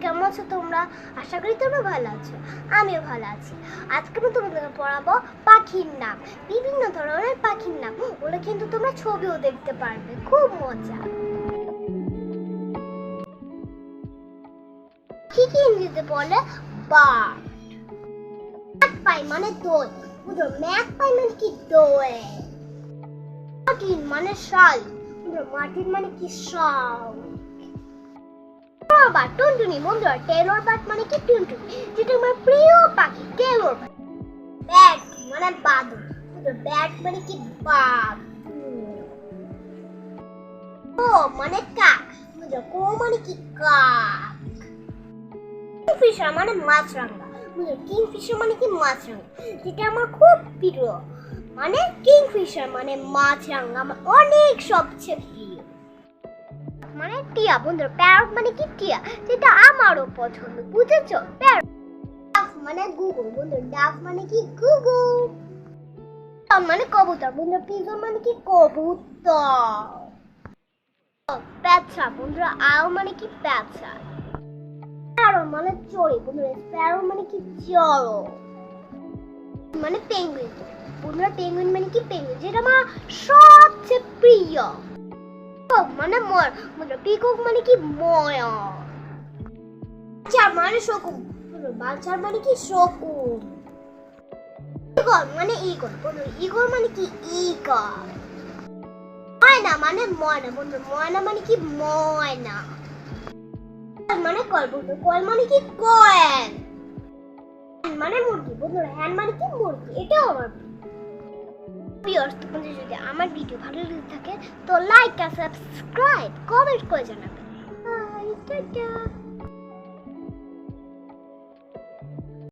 কেমন আছো তোমরা? আশা করি তোমরা ভালো আছো। আমিও ভালো আছি। আজকে আমি তোমাদের পড়াবো পাখির নাম। বিভিন্ন ধরনের পাখির নাম, ওগুলো কিন্তু তোমরা ছবিও দেখতে পারবে, খুব মজা। কি কি ইংরেজিতে বলে? বার্ড। ম্যাকপাই মানে দই, বুঝো? ম্যাকপাই মানে কি? দই। মার্টিন মানে শাল, বুঝো? মার্টিন মানে কি? শাল। বার্ড টুনটুনি, বন্ধুরা টেলর বার্ড মানে কি? টুনটুনি, যেটা আমার প্রিয় পাখি, টেলর বার্ড। ব্যাট মানে বাদুড়, ব্যাট মানে কি? বাঘ। কো মানে কাক, বুঝো? কো মানে কি? কাক। কিংফিশার মানে মাছরাঙা, বুঝো? কিংফিশার মানে কি? মাছরাঙা, যেটা আমার খুব প্রিয়। মানে কিংফিশার মানে মাছরাঙা, আমার অনেক সবচেয়ে প্রিয়। মানে টিয়া, বন্ধুরা প্যারট মানে কি? টিয়া, যেটা আমারও পছন্দ, বুঝেছো? প্যারট। ডাক মানে গুগু, বন্ধুরা ডাক মানে কি? গুগু। মানে কবুতর, বন্ধুরা পিজন মানে কি? কবুতর। পেঁচা, বন্ধুরা আও মানে কি? পেঁচা। স্প্যারো মানে চড়ুই, বন্ধুরা স্প্যারো মানে কি? চড়ো। মানে পেঙ্গুইন, বন্ধুরা পেঙ্গুইন মানে কি? পেঙ্গুইন, যেটা আমার সবচেয়ে প্রিয়। পিকক মানে ময়ূর, বন্ধুরা পিকক মানে কি? ময়ূর। বাচার মানে শকুন, বন্ধুরা বাচার মানে কি? শকুন। ঈগল মানে ঈগল, বন্ধুরা ঈগল মানে কি? ঈগল। ময়না মানে ময়না, বন্ধুরা ময়না মানে কি? ময়না। মানে কল, বন্ধুরা কল মানে কি? কোয়েল। মানে মুরগি, বন্ধুরা হ্যান মানে কি? মুরগি, এটাও আমার ভিউয়ার্স। তোমাদের যদি আমার ভিডিও ভালো লেগে থাকে তো লাইক আর সাবস্ক্রাইব, কমেন্ট করে জানাবেন। Bye, tata.